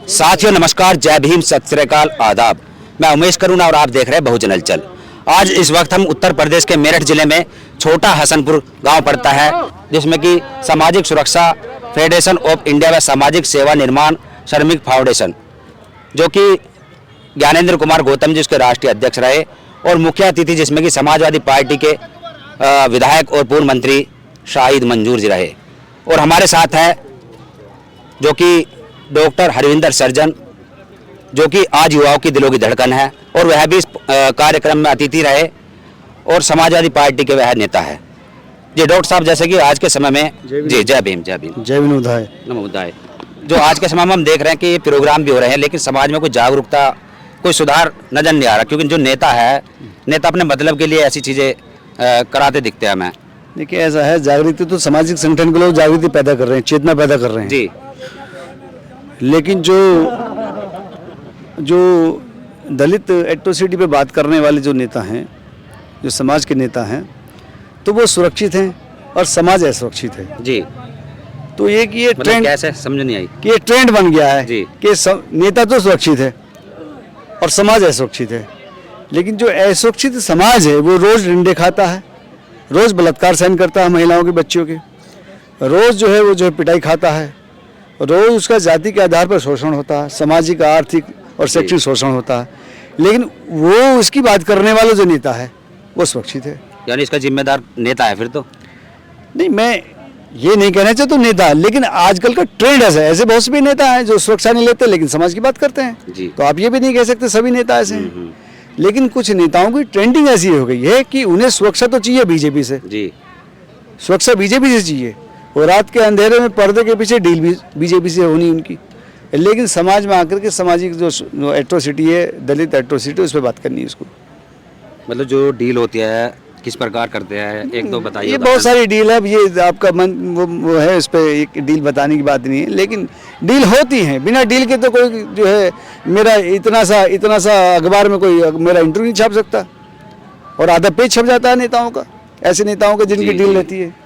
साथियों नमस्कार, जय भीम, सत श्री अकाल, आदाब। मैं उमेश करुणा और आप देख रहे हैं बहुजन हलचल। आज इस वक्त हम उत्तर प्रदेश के मेरठ जिले में छोटा हसनपुर गांव पड़ता है, जिसमें कि सामाजिक सुरक्षा फेडरेशन ऑफ इंडिया व सामाजिक सेवा निर्माण श्रमिक फाउंडेशन, जो कि ज्ञानेंद्र कुमार गौतम जी उसके राष्ट्रीय अध्यक्ष रहे, और मुख्य अतिथि जिसमें कि समाजवादी पार्टी के विधायक और पूर्व मंत्री शाहिद मंजूर जी रहे। और हमारे साथ हैं जो कि डॉक्टर हरविंदर सर्जन, जो कि आज युवाओं की दिलों की धड़कन है, और वह भी इस कार्यक्रम में अतिथि रहे और समाजवादी पार्टी के वह नेता है। जी डॉक्टर साहब, जैसे कि आज के समय में जी जय भीम जय भीम जय भीम उदाय नमो उदाय, जो आज के समय में हम देख रहे हैं कि ये प्रोग्राम भी हो रहे हैं, लेकिन समाज में कोई जागरूकता, कोई सुधार नजर नहीं आ रहा, क्योंकि जो नेता है, नेता अपने मतलब के लिए ऐसी चीज़ें कराते दिखते हैं हमें। देखिए, ऐसा है, जागृति तो सामाजिक संगठन के लोग जागृति पैदा कर रहे हैं, चेतना पैदा कर रहे हैं जी, लेकिन जो दलित एट्रोसिटी पे बात करने वाले जो नेता हैं, जो समाज के नेता हैं, तो वो सुरक्षित हैं और समाज असुरक्षित है जी। तो ये कि ये ट्रेंड कैसे समझ नहीं आई कि ये ट्रेंड बन गया है जी। कि नेता तो सुरक्षित है और समाज असुरक्षित है, लेकिन जो असुरक्षित समाज है वो रोज डंडे खाता है, रोज बलात्कार सहन करता है महिलाओं के, बच्चों के, रोज जो है पिटाई खाता है, रोज उसका जाति के आधार पर शोषण होता है, सामाजिक, आर्थिक और शैक्षणिक शोषण होता है, लेकिन वो उसकी बात करने वाला जो नेता है वो सुरक्षित है। यानी इसका जिम्मेदार नेता है फिर तो? नहीं, मैं ये नहीं कहना चाहता नेता, लेकिन आजकल का ट्रेंड ऐसा है, ऐसे बहुत से भी नेता हैं जो सुरक्षा नहीं लेते लेकिन समाज की बात करते हैं जी। तो आप ये भी नहीं कह सकते सभी नेता ऐसे हैं, लेकिन कुछ नेताओं की ट्रेंडिंग ऐसी हो गई है कि उन्हें सुरक्षा तो चाहिए बीजेपी से जी, सुरक्षा बीजेपी से चाहिए, और रात के अंधेरे में पर्दे के पीछे डील भी बीजेपी से होनी उनकी, लेकिन समाज में आकर के सामाजिक जो एट्रोसिटी है, दलित एट्रोसिटी, उस पर बात करनी है उसको। मतलब जो डील होती है किस प्रकार करते हैं, एक दो बताइए। ये बहुत सारी डील है, ये आपका मन वो है, इस पर एक डील बताने की बात नहीं है, लेकिन डील होती हैं। बिना डील के तो कोई जो है मेरा इतना सा अखबार में कोई मेरा इंटरव्यू नहीं छाप सकता, और आधा पेज छप जाता है नेताओं का, ऐसे नेताओं का जिनकी डील रहती है।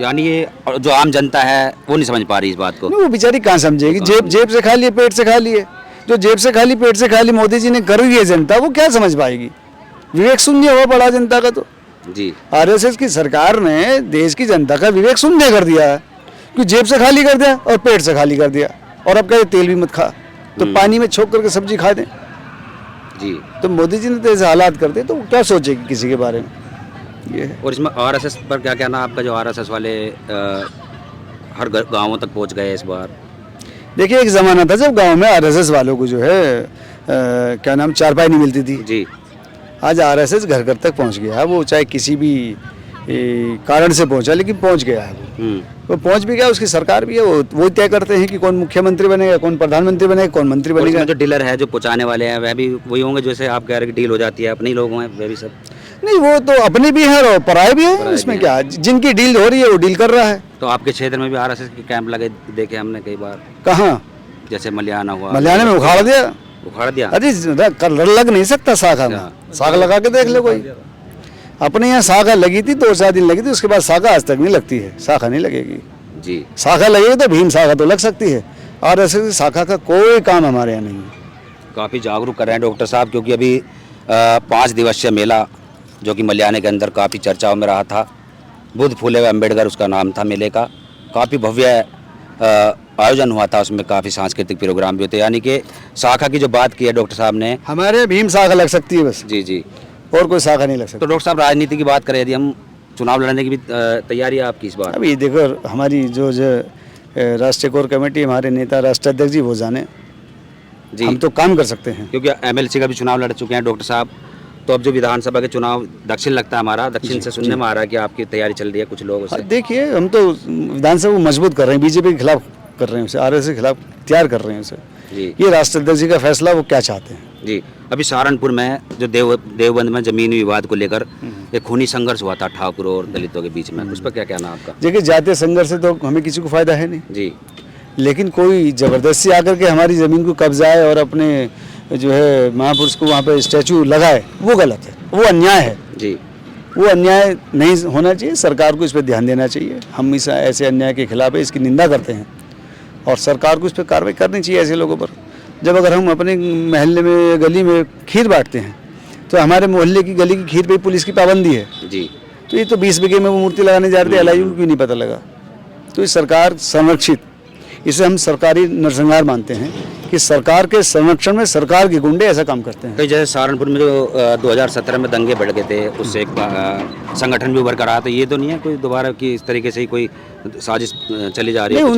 यानी ये जो आम जनता है वो नहीं समझ पा रही इस बात को। वो बेचारी कहाँ समझेगी, जेब से खा लिए, पेट से खा लिए, जो जेब से खा ली, पेट से खा ली मोदी जी ने कर दी है जनता, वो क्या समझ पाएगी? विवेक शून्य हुआ पड़ा जनता का तो जी। आरएसएस की सरकार ने देश की जनता का विवेक शून्य कर दिया है, कि जेब से खाली कर दिया और पेट से खाली कर दिया, और अब कहे तेल भी मत खा, तो पानी में छोक करके सब्जी खा दे जी। तो मोदी जी ने तो ऐसे हालात कर दे, तो क्या सोचेगी किसी के बारे में ये है। और इसमें आरएसएस पर क्या कहना आपका, जो आरएसएस वाले हर गाँवों तक पहुँच गए इस बार? देखिए, एक ज़माना था जब गांव में आरएसएस वालों को जो है क्या नाम, चारपाई नहीं मिलती थी जी। आज आरएसएस घर घर तक पहुंच गया है, वो चाहे किसी भी कारण से पहुंचा, लेकिन पहुंच गया है वो पहुंच भी गया, उसकी सरकार भी है, वो तय करते हैं कि कौन मुख्यमंत्री बनेगा, कौन प्रधानमंत्री बनेगा, कौन मंत्री बनेगा। जो डीलर है, जो पहुंचाने वाले हैं, वह भी वही होंगे जैसे आप कह रहे हैं कि डील हो जाती है, अपने ही लोग हैं वह भी सब? नहीं, वो तो अपने भी हैं और पराये भी हैं, इसमें क्या, जिनकी डील हो रही है वो डील कर रहा है। तो आपके क्षेत्र में भी आरएसएस के कैंप लगे देखे हमने कई बार। कहाँ? जैसे मलियाना हुआ, मलियाना में उखाड़ दिया। अरे लग नहीं सकता शाखा में, शाखा लगा के देख ले कोई। अपने यहाँ शाखा लगी थी, 2-4 दिन लगी थी, उसके बाद शाखा आज तक नहीं लगती है, शाखा नहीं लगेगी जी। शाखा लगेगी तो भीम शाखा तो लग सकती है, और ऐसे शाखा का कोई काम हमारे यहाँ नहीं है। काफ़ी जागरूक कर रहे हैं डॉक्टर साहब, क्योंकि अभी 5 दिवसीय मेला जो कि मलियाने के अंदर काफ़ी चर्चाओं में रहा था, बुद्ध फूले व अम्बेडकर उसका नाम था मेले का, काफ़ी भव्य आयोजन हुआ था, उसमें काफ़ी सांस्कृतिक प्रोग्राम भी होते, यानी कि शाखा की जो बात की है डॉक्टर साहब ने, हमारे भीम शाखा लग सकती है बस जी, और कोई शाखा नहीं लग सकती। तो डॉक्टर साहब, राजनीति की बात करें, यदि हम चुनाव लड़ने की भी तैयारी है आपकी इस बार? अभी देखो, हमारी जो राष्ट्रीय कोर कमेटी, हमारे नेता राष्ट्रीय अध्यक्ष जी वो जाने जी, हम तो काम कर सकते हैं, क्योंकि एमएलसी का भी चुनाव लड़ चुके हैं डॉक्टर साहब। तो अब जो विधानसभा के चुनाव दक्षिण लगता है हमारा, दक्षिण से सुनने में आ रहा है कि आपकी तैयारी चल रही है कुछ लोगों से। देखिए, हम तो विधानसभा को मजबूत कर रहे हैं, बीजेपी के खिलाफ कर रहे हैं उसे, आरएसएस के खिलाफ तैयार कर रहे हैं उसे जी। ये राष्ट्रीय अध्यक्ष जी का फैसला, वो क्या चाहते हैं जी। अभी सहारनपुर में जो देवबंद में जमीनी विवाद को लेकर एक खूनी संघर्ष हुआ था ठाकुर और दलितों के बीच में, उस पर क्या कहना आपका? देखिए, जातीय संघर्ष से तो हमें किसी को फायदा है नहीं जी, लेकिन कोई जबरदस्ती आकर के हमारी जमीन को कब्जाए और अपने जो है महापुरुष को वहाँ पे स्टैचू लगाए, वो गलत है, वो अन्याय है जी। वो अन्याय नहीं होना चाहिए, सरकार को इस पर ध्यान देना चाहिए। हम इस ऐसे अन्याय के खिलाफ है, इसकी निंदा करते हैं। और सरकार को इस पर कार्रवाई करनी चाहिए ऐसे लोगों पर। जब अगर हम अपने मोहल्ले में गली में खीर बांटते हैं तो हमारे मोहल्ले की गली की खीर पे पुलिस की पाबंदी है जी। तो ये तो 20 बीघे में वो मूर्ति लगाने जा रहे थे, LIU को क्यों नहीं पता लगा। तो ये सरकार संरक्षित, इसे हम सरकारी नरसंहार मानते हैं कि सरकार के संरक्षण में सरकार के गुंडे ऐसा काम करते हैं। कई जैसे सहारनपुर में जो 2017 में दंगे बढ़ गए थे, उससे एक संगठन भी उभर कर रहा था, ये तो नहीं है कोई दोबारा की इस तरीके से ही कोई साजिश चली जा रही है? नहीं,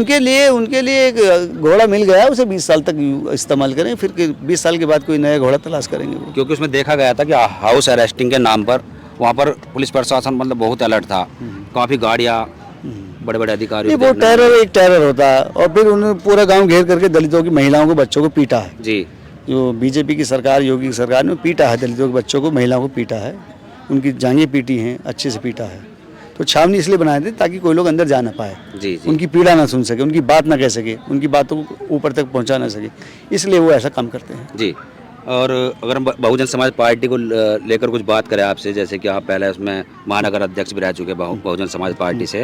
उनके लिए एक घोड़ा मिल गया, उसे 20 साल तक इस्तेमाल करें, फिर 20 साल के बाद कोई नया घोड़ा तलाश करेंगे वो। क्योंकि उसमें देखा गया था कि हाउस अरेस्टिंग के नाम पर वहाँ पर पुलिस प्रशासन मतलब बहुत अलर्ट था, काफ़ी गाड़ियाँ, बड़े बड़े अधिकारी। वो एक टेरर होता है। और फिर उन्होंने पूरा गांव घेर करके दलितों की महिलाओं को, बच्चों को पीटा है जी। जो बीजेपी की सरकार, योगी की सरकार ने पीटा है, दलितों के बच्चों को, महिलाओं को पीटा है, उनकी जांघें पीटी हैं, अच्छे से पीटा है। तो छावनी इसलिए बनाए थे ताकि कोई लोग अंदर जा ना पाए, जी। उनकी पीड़ा ना सुन सके, उनकी बात ना कह सके, उनकी बातों को ऊपर तक पहुँचा ना सके, इसलिए वो ऐसा काम करते हैं जी। और अगर हम बहुजन समाज पार्टी को लेकर कुछ बात करें आपसे, जैसे कि आप पहले उसमें महानगर अध्यक्ष भी रह चुके बहुजन समाज पार्टी से,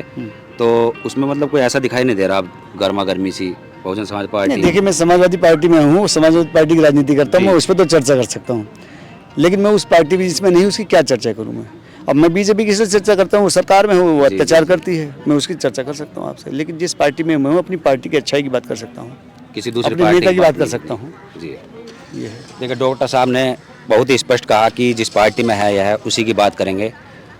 तो उसमें मतलब कोई ऐसा दिखाई नहीं दे रहा आप गर्मा गर्मी सी बहुजन समाज पार्टी? देखिए, मैं समाजवादी पार्टी में हूँ, समाजवादी पार्टी की राजनीति करता हूँ, मैं उस पर तो चर्चा कर सकता हूँ, लेकिन मैं उस पार्टी में जिसमें नहीं उसकी क्या चर्चा करूँ मैं? अब मैं बीजेपी की से चर्चा करता हूँ, सरकार में हूँ, वो अत्याचार करती है, मैं उसकी चर्चा कर सकता हूँ आपसे, लेकिन जिस पार्टी में मैं हूँ अपनी पार्टी की अच्छाई की बात कर सकता हूँ, किसी दूसरे अपने नेता की बात कर सकता हूँ जी। देखिए, डॉक्टर साहब ने बहुत ही स्पष्ट कहा कि जिस पार्टी में है यह उसी की बात करेंगे,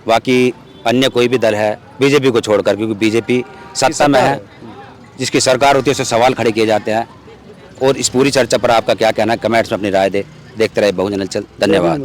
बाकी अन्य कोई भी दल है बीजेपी को छोड़कर, क्योंकि बीजेपी सत्ता में है, जिसकी सरकार होती है उससे सवाल खड़े किए जाते हैं। और इस पूरी चर्चा पर आपका क्या कहना है? कमेंट्स में अपनी राय दे। देखते रहे बहुजन हलचल। धन्यवाद।